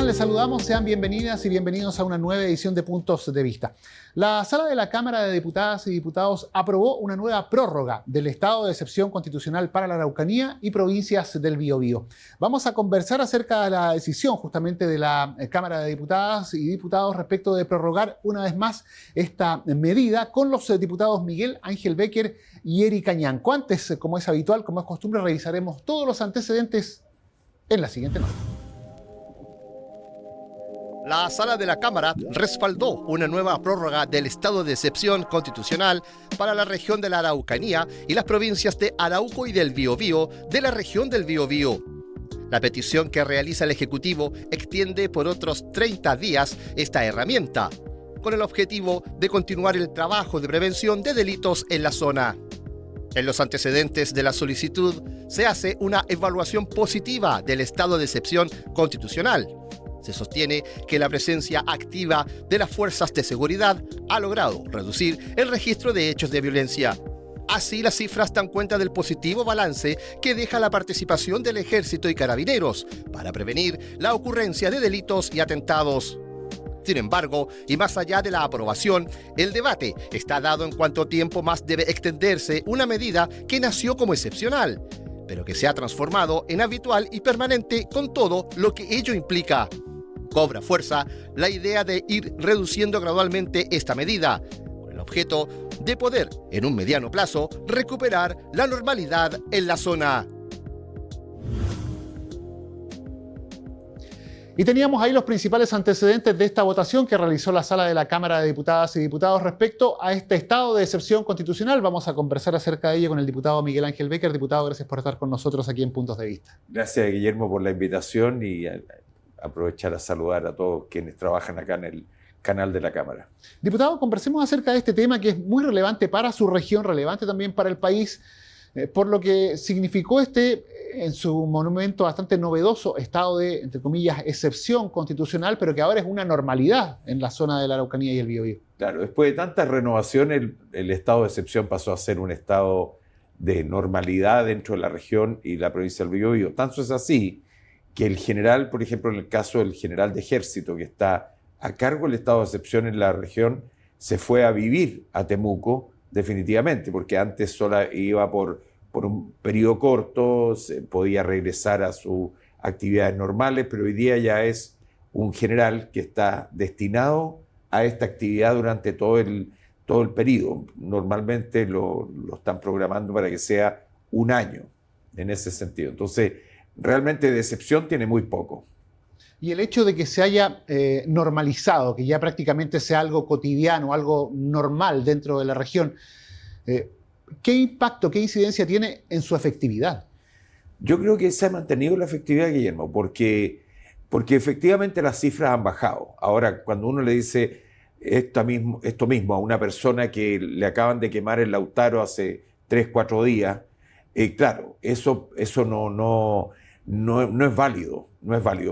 tal? Les saludamos, sean bienvenidas y bienvenidos a una nueva edición de Puntos de Vista. La Sala de la Cámara de Diputadas y Diputados aprobó una nueva prórroga del estado de excepción constitucional para la Araucanía y provincias del Biobío. Vamos a conversar acerca de la decisión justamente de la Cámara de Diputadas y Diputados respecto de prorrogar una vez más esta medida con los diputados Miguel Ángel Becker y Erika Ñanco. Antes, como es habitual, como es costumbre, revisaremos todos los antecedentes en la siguiente nota. La Sala de la Cámara respaldó una nueva prórroga del estado de excepción constitucional para la región de la Araucanía y las provincias de Arauco y del Biobío de la región del Biobío. La petición que realiza el Ejecutivo extiende por otros 30 días esta herramienta, con el objetivo de continuar el trabajo de prevención de delitos en la zona. En los antecedentes de la solicitud se hace una evaluación positiva del estado de excepción constitucional. Se sostiene que la presencia activa de las fuerzas de seguridad ha logrado reducir el registro de hechos de violencia. Así, las cifras dan cuenta del positivo balance que deja la participación del Ejército y Carabineros para prevenir la ocurrencia de delitos y atentados. Sin embargo, y más allá de la aprobación, el debate está dado en cuánto tiempo más debe extenderse una medida que nació como excepcional, pero que se ha transformado en habitual y permanente con todo lo que ello implica. Cobra fuerza la idea de ir reduciendo gradualmente esta medida, con el objeto de poder, en un mediano plazo, recuperar la normalidad en la zona. Y teníamos ahí los principales antecedentes de esta votación que realizó la Sala de la Cámara de Diputadas y Diputados respecto a este estado de excepción constitucional. Vamos a conversar acerca de ello con el diputado Miguel Ángel Becker. Diputado, gracias por estar con nosotros aquí en Puntos de Vista. Gracias, Guillermo, por la invitación y aprovechar a saludar a todos quienes trabajan acá en el canal de la Cámara. Diputado, conversemos acerca de este tema que es muy relevante para su región, relevante también para el país, por lo que significó en su monumento bastante novedoso estado de, entre comillas, excepción constitucional, pero que ahora es una normalidad en la zona de la Araucanía y el Biobío. Claro, después de tantas renovaciones, el estado de excepción pasó a ser un estado de normalidad dentro de la región y la provincia del Biobío. Tanto es así que el general, por ejemplo, en el caso del general de ejército que está a cargo del estado de excepción en la región, se fue a vivir a Temuco definitivamente, porque antes solo iba por un periodo corto, se podía regresar a sus actividades normales, pero hoy día ya es un general que está destinado a esta actividad durante todo el periodo. Normalmente lo están programando para que sea un año en ese sentido. Entonces, realmente de excepción tiene muy poco. Y el hecho de que se haya normalizado, que ya prácticamente sea algo cotidiano, algo normal dentro de la región, ¿qué impacto, qué incidencia tiene en su efectividad? Yo creo que se ha mantenido la efectividad, Guillermo, porque efectivamente las cifras han bajado. Ahora, cuando uno le dice esto mismo a una persona que le acaban de quemar el Lautaro hace 3, 4 días, claro, eso no es válido,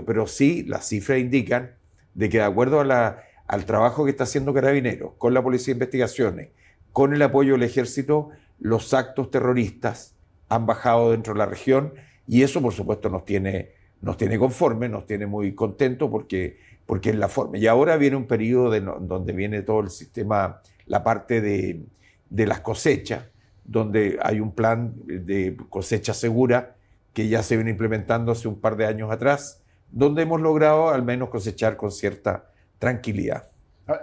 pero sí las cifras indican de que de acuerdo al trabajo que está haciendo Carabineros, con la Policía de Investigaciones, con el apoyo del Ejército, los actos terroristas han bajado dentro de la región y eso por supuesto nos tiene conforme, nos tiene muy contentos porque es la forma. Y ahora viene un periodo donde viene todo el sistema, la parte de las cosechas, donde hay un plan de cosecha segura que ya se viene implementando hace un par de años atrás, donde hemos logrado al menos cosechar con cierta tranquilidad.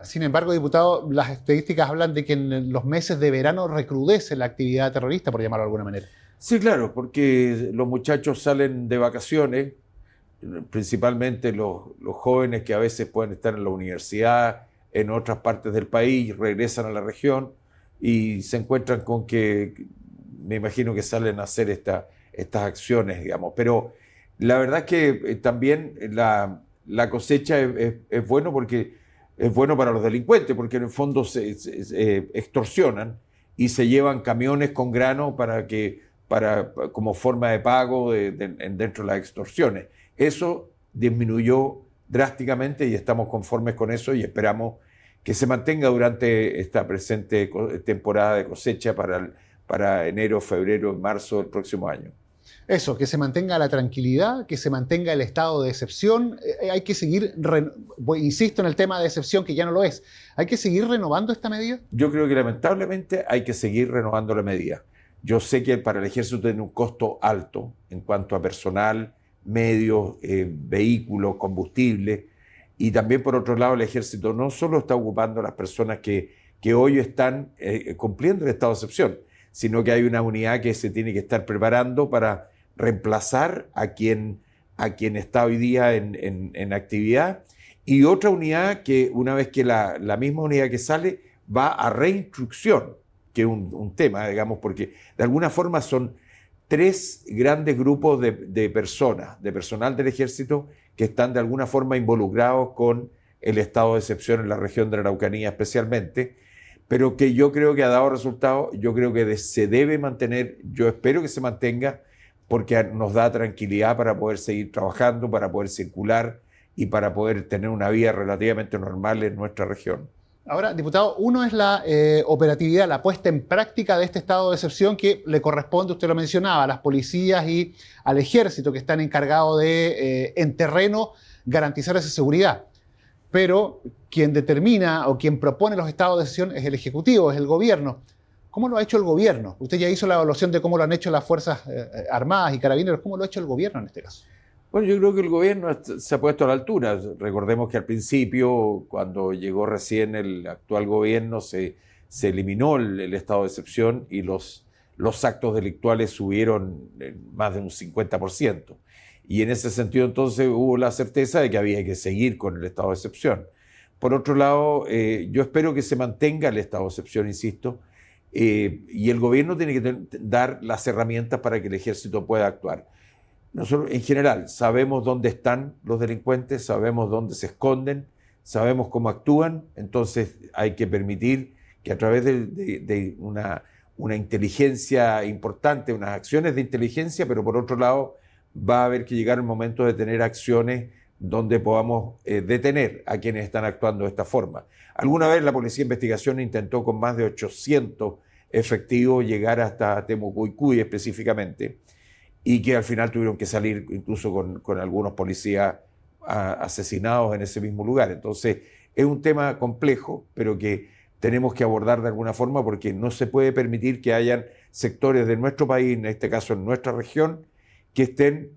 Sin embargo, diputado, las estadísticas hablan de que en los meses de verano recrudece la actividad terrorista, por llamarlo de alguna manera. Sí, claro, porque los muchachos salen de vacaciones, principalmente los jóvenes que a veces pueden estar en la universidad, en otras partes del país, regresan a la región y se encuentran con que, me imagino que salen a hacer estas acciones, digamos. Pero la verdad es que también la cosecha es bueno porque es bueno para los delincuentes, porque en el fondo se extorsionan y se llevan camiones con grano como forma de pago dentro de las extorsiones. Eso disminuyó drásticamente y estamos conformes con eso y esperamos que se mantenga durante esta presente temporada de cosecha para enero, febrero, marzo del próximo año. Eso, que se mantenga la tranquilidad, que se mantenga el estado de excepción. Hay que seguir, insisto en el tema de excepción, que ya no lo es. ¿Hay que seguir renovando esta medida? Yo creo que lamentablemente hay que seguir renovando la medida. Yo sé que para el ejército tiene un costo alto en cuanto a personal, medios, vehículos, combustible. Y también, por otro lado, el ejército no solo está ocupando a las personas que hoy están cumpliendo el estado de excepción, sino que hay una unidad que se tiene que estar preparando para reemplazar a quien está hoy día en actividad, y otra unidad que una vez que la misma unidad que sale va a reinstrucción, que es un tema, digamos, porque de alguna forma son 3 grandes grupos de personas, de personal del ejército, que están de alguna forma involucrados con el estado de excepción en la región de la Araucanía especialmente, pero que yo creo que ha dado resultados. Yo creo que se debe mantener, yo espero que se mantenga, porque nos da tranquilidad para poder seguir trabajando, para poder circular y para poder tener una vida relativamente normal en nuestra región. Ahora, diputado, uno es la operatividad, la puesta en práctica de este estado de excepción que le corresponde, usted lo mencionaba, a las policías y al ejército, que están encargados de, en terreno, garantizar esa seguridad. Pero quien determina o quien propone los estados de excepción es el Ejecutivo, es el gobierno. ¿Cómo lo ha hecho el gobierno? Usted ya hizo la evaluación de cómo lo han hecho las Fuerzas Armadas y Carabineros. ¿Cómo lo ha hecho el gobierno en este caso? Bueno, yo creo que el gobierno se ha puesto a la altura. Recordemos que al principio, cuando llegó recién el actual gobierno, se eliminó el estado de excepción y los actos delictuales subieron más de un 50%. Y en ese sentido entonces hubo la certeza de que había que seguir con el estado de excepción. Por otro lado, yo espero que se mantenga el estado de excepción, insisto, y el gobierno tiene que dar las herramientas para que el ejército pueda actuar. Nosotros, en general, sabemos dónde están los delincuentes, sabemos dónde se esconden, sabemos cómo actúan, entonces hay que permitir que a través de una inteligencia importante, unas acciones de inteligencia, pero por otro lado va a haber que llegar el momento de tener acciones donde podamos detener a quienes están actuando de esta forma. Alguna vez la Policía de Investigación intentó con más de 800 efectivos llegar hasta Temucuicui específicamente, y que al final tuvieron que salir incluso con algunos policías asesinados en ese mismo lugar. Entonces es un tema complejo, pero que tenemos que abordar de alguna forma, porque no se puede permitir que hayan sectores de nuestro país, en este caso en nuestra región, que estén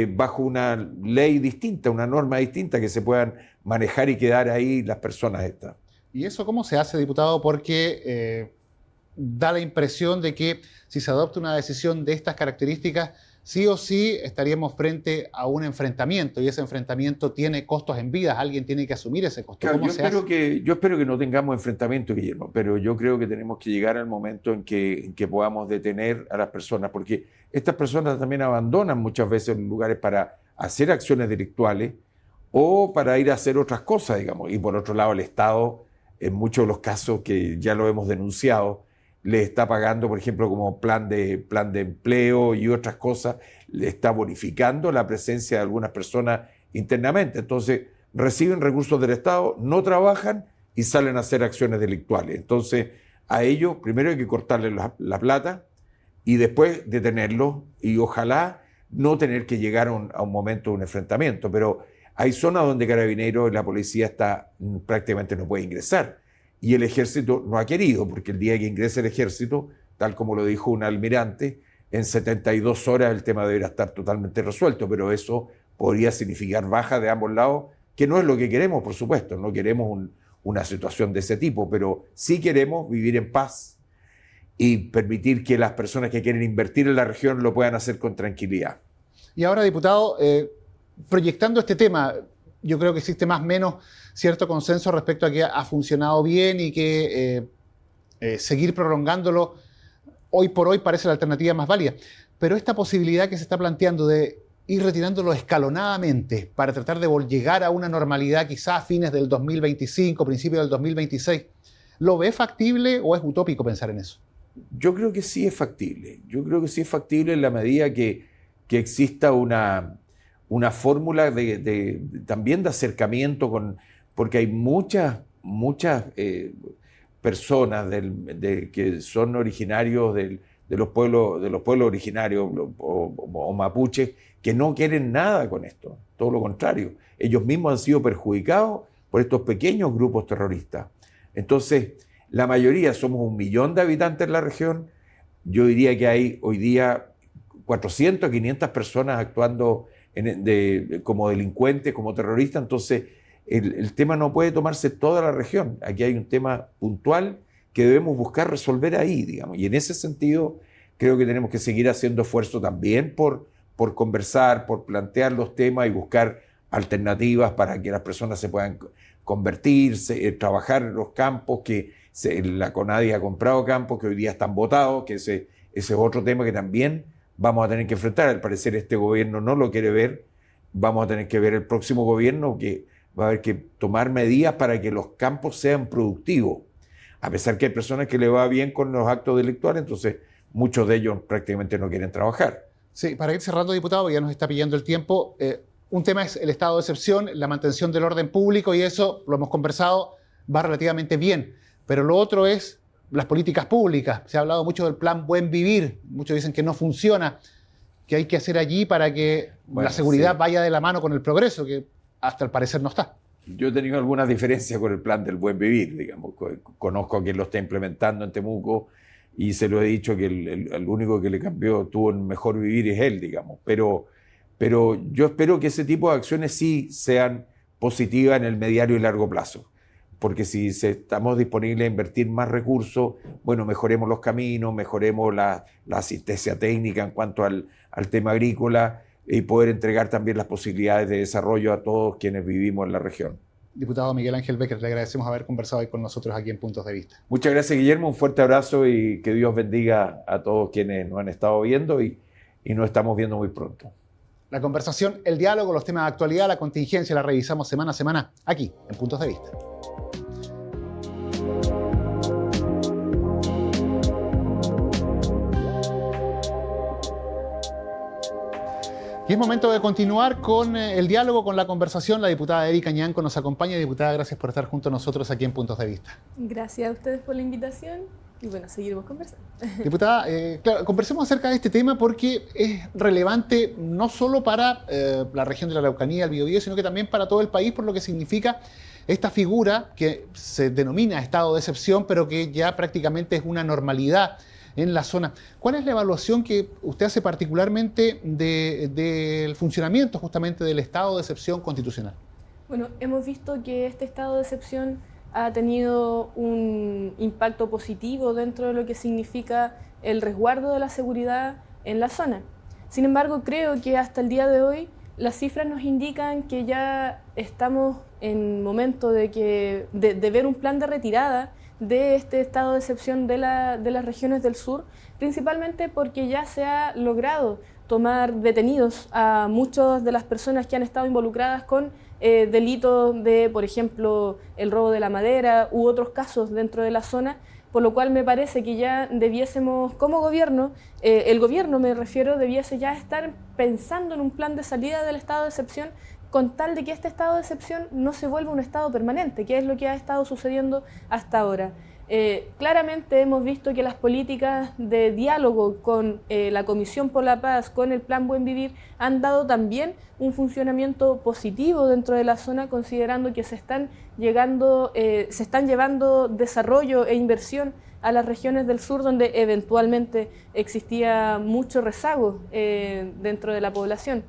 bajo una ley distinta, una norma distinta, que se puedan manejar y quedar ahí las personas estas. ¿Y eso cómo se hace, diputado? Porque da la impresión de que si se adopta una decisión de estas características, sí o sí estaríamos frente a un enfrentamiento, y ese enfrentamiento tiene costos en vidas. Alguien tiene que asumir ese costo. Claro, ¿Cómo se hace? Yo espero que no tengamos enfrentamiento, Guillermo, pero yo creo que tenemos que llegar al momento en que podamos detener a las personas, porque estas personas también abandonan muchas veces lugares para hacer acciones delictuales o para ir a hacer otras cosas, digamos. Y por otro lado, el Estado, en muchos de los casos que ya lo hemos denunciado, le está pagando, por ejemplo, como plan de empleo y otras cosas, le está bonificando la presencia de algunas personas internamente. Entonces, reciben recursos del Estado, no trabajan y salen a hacer acciones delictuales. Entonces, a ellos primero hay que cortarles la plata y después detenerlos, y ojalá no tener que llegar a un momento de un enfrentamiento. Pero hay zonas donde Carabineros y la policía prácticamente no puede ingresar. Y el ejército no ha querido, porque el día que ingrese el ejército, tal como lo dijo un almirante, en 72 horas el tema deberá estar totalmente resuelto, pero eso podría significar baja de ambos lados, que no es lo que queremos, por supuesto. No queremos una situación de ese tipo, pero sí queremos vivir en paz y permitir que las personas que quieren invertir en la región lo puedan hacer con tranquilidad. Y ahora, diputado, proyectando este tema, yo creo que existe más o menos cierto consenso respecto a que ha funcionado bien y que seguir prolongándolo hoy por hoy parece la alternativa más válida. Pero esta posibilidad que se está planteando de ir retirándolo escalonadamente para tratar de llegar a una normalidad quizás a fines del 2025, principios del 2026, ¿lo ve factible o es utópico pensar en eso? Yo creo que sí es factible. Yo creo que sí es factible en la medida que exista una fórmula también de acercamiento porque hay muchas personas que son originarios los pueblos originarios o mapuches que no quieren nada con esto, todo lo contrario. Ellos mismos han sido perjudicados por estos pequeños grupos terroristas. Entonces, la mayoría, somos 1 millón de habitantes en la región, yo diría que hay hoy día 400, 500 personas actuando como delincuentes, como terroristas, entonces el tema no puede tomarse toda la región. Aquí hay un tema puntual que debemos buscar resolver ahí, digamos. Y en ese sentido creo que tenemos que seguir haciendo esfuerzo también por conversar, por plantear los temas y buscar alternativas para que las personas se puedan convertirse, trabajar en los campos, que la CONADI ha comprado campos que hoy día están botados, que ese es otro tema que también vamos a tener que enfrentar. Al parecer este gobierno no lo quiere ver, vamos a tener que ver el próximo gobierno que va a haber que tomar medidas para que los campos sean productivos. A pesar que hay personas que le va bien con los actos delictuales, entonces muchos de ellos prácticamente no quieren trabajar. Sí, para ir cerrando, diputado, ya nos está pillando el tiempo. Un tema es el estado de excepción, la mantención del orden público, y eso, lo hemos conversado, va relativamente bien. Pero lo otro es las políticas públicas. Se ha hablado mucho del plan Buen Vivir. Muchos dicen que no funciona. ¿Qué hay que hacer allí para que la seguridad vaya de la mano con el progreso, que hasta el parecer no está? Yo he tenido algunas diferencias con el plan del Buen Vivir, digamos. Conozco a quien lo está implementando en Temuco y se lo he dicho que el único que le cambió, tuvo un mejor vivir es él, digamos. Pero yo espero que ese tipo de acciones sí sean positivas en el mediano y largo plazo. Porque si estamos disponibles a invertir más recursos, bueno, mejoremos los caminos, mejoremos la asistencia técnica en cuanto al tema agrícola y poder entregar también las posibilidades de desarrollo a todos quienes vivimos en la región. Diputado Miguel Ángel Becker, le agradecemos haber conversado hoy con nosotros aquí en Puntos de Vista. Muchas gracias, Guillermo, un fuerte abrazo y que Dios bendiga a todos quienes nos han estado viendo y nos estamos viendo muy pronto. La conversación, el diálogo, los temas de actualidad, la contingencia, la revisamos semana a semana aquí en Puntos de Vista. Y es momento de continuar con el diálogo, con la conversación. La diputada Erika Ñanco nos acompaña. Diputada, gracias por estar junto a nosotros aquí en Puntos de Vista. Gracias a ustedes por la invitación y bueno, seguiremos conversando. Diputada, claro, conversemos acerca de este tema porque es relevante no solo para la región de la Araucanía, el Biobío, sino que también para todo el país por lo que significa esta figura que se denomina estado de excepción, pero que ya prácticamente es una normalidad en la zona. ¿Cuál es la evaluación que usted hace particularmente del funcionamiento justamente del estado de excepción constitucional? Bueno, hemos visto que este estado de excepción ha tenido un impacto positivo dentro de lo que significa el resguardo de la seguridad en la zona. Sin embargo, creo que hasta el día de hoy las cifras nos indican que ya estamos en momento de ver un plan de retirada de este estado de excepción de las regiones del sur, principalmente porque ya se ha logrado tomar detenidos a muchas de las personas que han estado involucradas con delitos de, por ejemplo, el robo de la madera u otros casos dentro de la zona, por lo cual me parece que ya debiésemos, como gobierno, el gobierno me refiero, debiese ya estar pensando en un plan de salida del estado de excepción con tal de que este estado de excepción no se vuelva un estado permanente, que es lo que ha estado sucediendo hasta ahora. Claramente hemos visto que las políticas de diálogo con la Comisión por la Paz, con el Plan Buen Vivir, han dado también un funcionamiento positivo dentro de la zona, considerando que se están llevando desarrollo e inversión a las regiones del sur, donde eventualmente existía mucho rezago dentro de la población.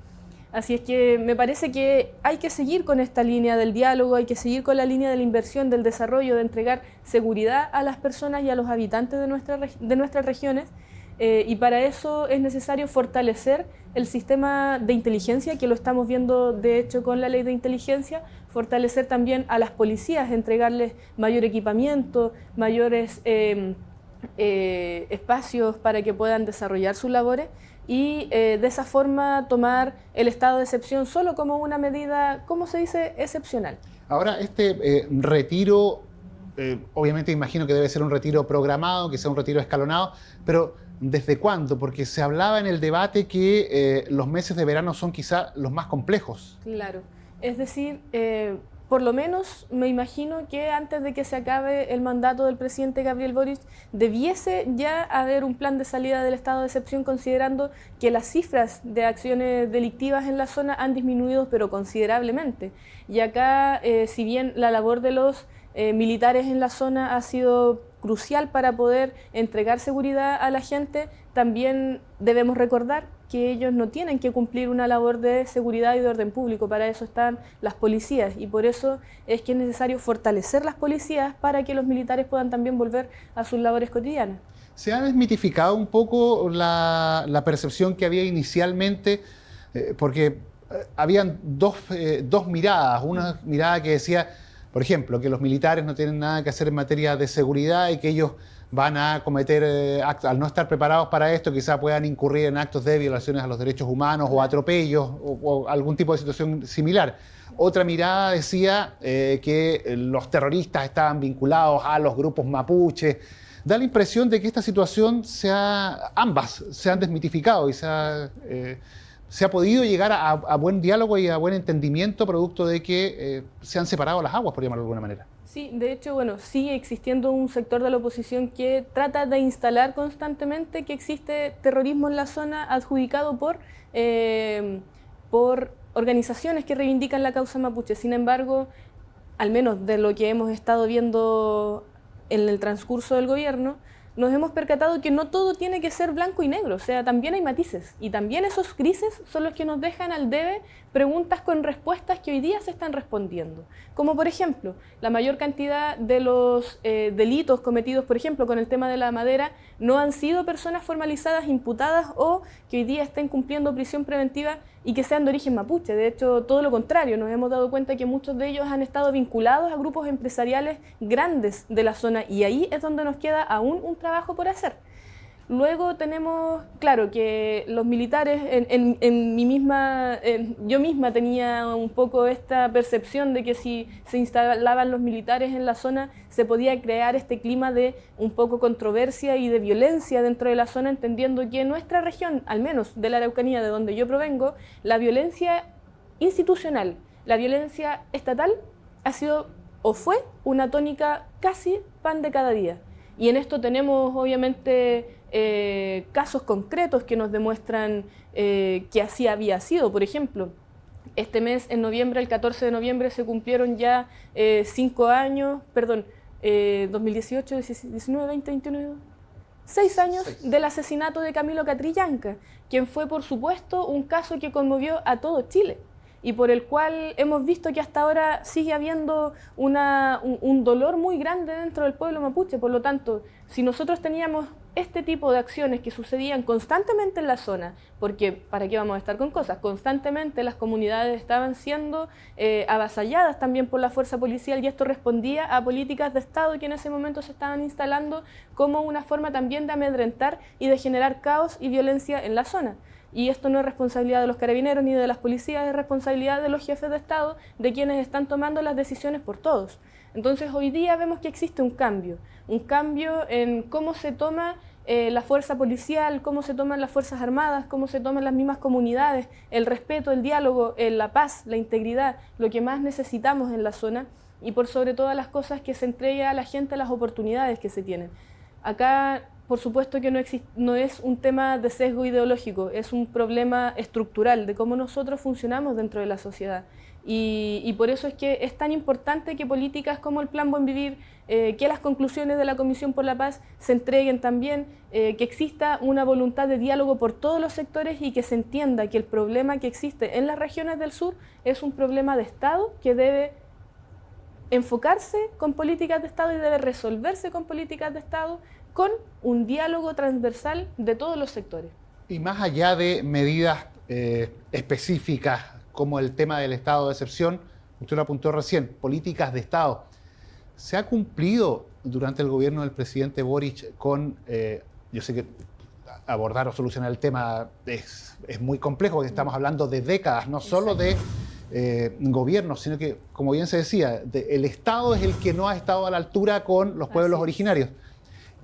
Así es que me parece que hay que seguir con esta línea del diálogo, hay que seguir con la línea de la inversión, del desarrollo, de entregar seguridad a las personas y a los habitantes de nuestras regiones. Y para eso es necesario fortalecer el sistema de inteligencia, que lo estamos viendo de hecho con la ley de inteligencia, fortalecer también a las policías, entregarles mayor equipamiento, mayores espacios para que puedan desarrollar sus labores. Y de esa forma tomar el estado de excepción solo como una medida, ¿cómo se dice?, excepcional. Ahora, este retiro, obviamente imagino que debe ser un retiro programado, que sea un retiro escalonado, pero ¿desde cuándo? Porque se hablaba en el debate que los meses de verano son quizá los más complejos. Claro, es decir, por lo menos me imagino que antes de que se acabe el mandato del presidente Gabriel Boric debiese ya haber un plan de salida del estado de excepción, considerando que las cifras de acciones delictivas en la zona han disminuido pero considerablemente. Y acá, si bien la labor de los militares en la zona ha sido crucial para poder entregar seguridad a la gente, también debemos recordar que ellos no tienen que cumplir una labor de seguridad y de orden público, para eso están las policías, y por eso es que es necesario fortalecer las policías para que los militares puedan también volver a sus labores cotidianas. ¿Se ha desmitificado un poco la percepción que había inicialmente? Porque habían dos miradas, una mirada que decía, por ejemplo, que los militares no tienen nada que hacer en materia de seguridad y que ellos van a cometer actos, al no estar preparados para esto, quizá puedan incurrir en actos de violaciones a los derechos humanos o atropellos o algún tipo de situación similar. Otra mirada decía que los terroristas estaban vinculados a los grupos mapuches. Da la impresión de que esta situación ambas se han desmitificado y se ha podido llegar a buen diálogo y a buen entendimiento producto de que se han separado las aguas, por llamarlo de alguna manera. Sí, de hecho, bueno, sigue existiendo un sector de la oposición que trata de instalar constantemente que existe terrorismo en la zona adjudicado por organizaciones que reivindican la causa mapuche. Sin embargo, al menos de lo que hemos estado viendo en el transcurso del gobierno, nos hemos percatado que no todo tiene que ser blanco y negro, o sea, también hay matices, y también esos grises son los que nos dejan al debe preguntas con respuestas que hoy día se están respondiendo. Como por ejemplo, la mayor cantidad de los delitos cometidos, por ejemplo, con el tema de la madera, no han sido personas formalizadas, imputadas o que hoy día estén cumpliendo prisión preventiva y que sean de origen mapuche. De hecho, todo lo contrario, nos hemos dado cuenta que muchos de ellos han estado vinculados a grupos empresariales grandes de la zona, y ahí es donde nos queda aún un trabajo por hacer. Luego tenemos, claro, que los militares, yo misma tenía un poco esta percepción de que si se instalaban los militares en la zona se podía crear este clima de un poco controversia y de violencia dentro de la zona, entendiendo que en nuestra región, al menos de la Araucanía, de donde yo provengo, la violencia institucional, la violencia estatal ha sido o fue una tónica casi pan de cada día. Y en esto tenemos obviamente casos concretos que nos demuestran que así había sido. Por ejemplo, este mes, en noviembre, el 14 de noviembre, se cumplieron ya 5 años, 2018, 19, 20, 21, 6 años del asesinato de Camilo Catrillanca, quien fue, por supuesto, un caso que conmovió a todo Chile y por el cual hemos visto que hasta ahora sigue habiendo un dolor muy grande dentro del pueblo mapuche. Por lo tanto, si nosotros teníamos este tipo de acciones que sucedían constantemente en la zona, porque ¿para qué vamos a estar con cosas? Constantemente las comunidades estaban siendo avasalladas también por la fuerza policial, y esto respondía a políticas de Estado que en ese momento se estaban instalando como una forma también de amedrentar y de generar caos y violencia en la zona. Y esto no es responsabilidad de los carabineros ni de las policías, es responsabilidad de los jefes de Estado, de quienes están tomando las decisiones por todos. Entonces hoy día vemos que existe un cambio en cómo se toma la fuerza policial, cómo se toman las fuerzas armadas, cómo se toman las mismas comunidades, el respeto, el diálogo, la paz, la integridad, lo que más necesitamos en la zona, y por sobre todas las cosas que se entregue a la gente las oportunidades que se tienen. Acá, por supuesto que no es un tema de sesgo ideológico, es un problema estructural de cómo nosotros funcionamos dentro de la sociedad. Y por eso es que es tan importante que políticas como el Plan Buen Vivir, que las conclusiones de la Comisión por la Paz se entreguen también, que exista una voluntad de diálogo por todos los sectores y que se entienda que el problema que existe en las regiones del sur es un problema de Estado que debe enfocarse con políticas de Estado y debe resolverse con políticas de Estado, con un diálogo transversal de todos los sectores. Y más allá de medidas específicas como el tema del estado de excepción, usted lo apuntó recién, políticas de Estado, ¿se ha cumplido durante el gobierno del presidente Boric con, yo sé que abordar o solucionar el tema es muy complejo, porque estamos hablando de décadas, no solo de gobiernos, sino que, como bien se decía, el Estado es el que no ha estado a la altura con los pueblos originarios.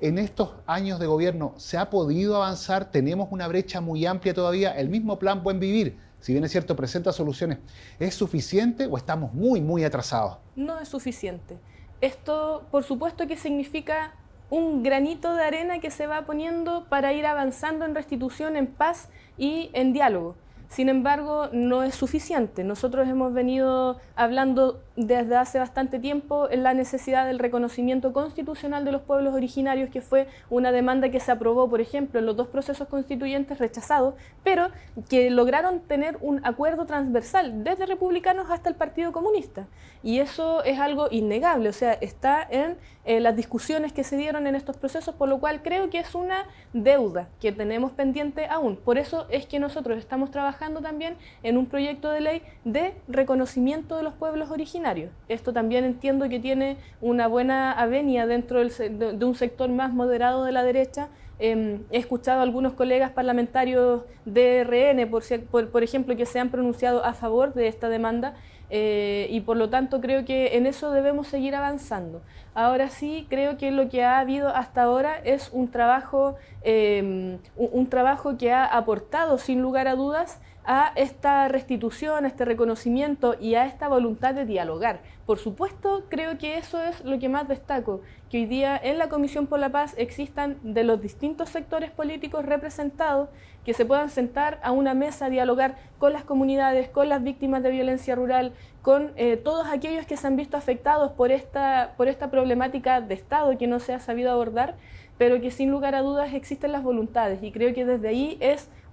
En estos años de gobierno, ¿se ha podido avanzar? ¿Tenemos una brecha muy amplia todavía? El mismo Plan Buen Vivir si bien es cierto, presenta soluciones, ¿es suficiente o estamos muy atrasados? No es suficiente. Esto, por supuesto, que significa un granito de arena que se va poniendo para ir avanzando en restitución, en paz y en diálogo. Sin embargo, no es suficiente. Nosotros hemos venido hablando desde hace bastante tiempo en la necesidad del reconocimiento constitucional de los pueblos originarios, que fue una demanda que se aprobó, por ejemplo, en los 2 procesos constituyentes rechazados, pero que lograron tener un acuerdo transversal desde republicanos hasta el Partido Comunista. Y eso es algo innegable, o sea, está en las discusiones que se dieron en estos procesos, por lo cual creo que es una deuda que tenemos pendiente aún. Por eso es que nosotros estamos trabajando también en un proyecto de ley de reconocimiento de los pueblos originarios. Esto también entiendo que tiene una buena avenia dentro de un sector más moderado de la derecha. He escuchado a algunos colegas parlamentarios de RN, por ejemplo, que se han pronunciado a favor de esta demanda. Y por lo tanto creo que en eso debemos seguir avanzando. Ahora sí, creo que lo que ha habido hasta ahora es un trabajo que ha aportado sin lugar a dudas a esta restitución, a este reconocimiento y a esta voluntad de dialogar. Por supuesto, creo que eso es lo que más destaco, que hoy día en la Comisión por la Paz existan de los distintos sectores políticos representados que se puedan sentar a una mesa a dialogar con las comunidades, con las víctimas de violencia rural, con todos aquellos que se han visto afectados por esta problemática de Estado que no se ha sabido abordar, pero que sin lugar a dudas existen las voluntades, y creo que desde ahí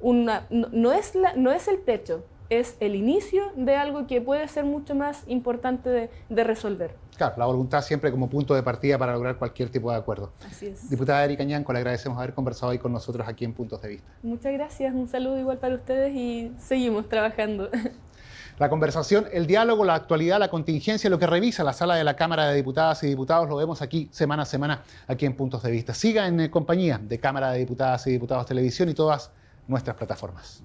no es el techo, es el inicio de algo que puede ser mucho más importante de resolver. Claro, la voluntad siempre como punto de partida para lograr cualquier tipo de acuerdo. Así es. Diputada Erika Ñanco, le agradecemos haber conversado hoy con nosotros aquí en Puntos de Vista. Muchas gracias, un saludo igual para ustedes y seguimos trabajando. La conversación, el diálogo, la actualidad, la contingencia, lo que revisa la sala de la Cámara de Diputadas y Diputados, lo vemos aquí semana a semana, aquí en Puntos de Vista. Siga en compañía de Cámara de Diputadas y Diputados Televisión y todas nuestras plataformas.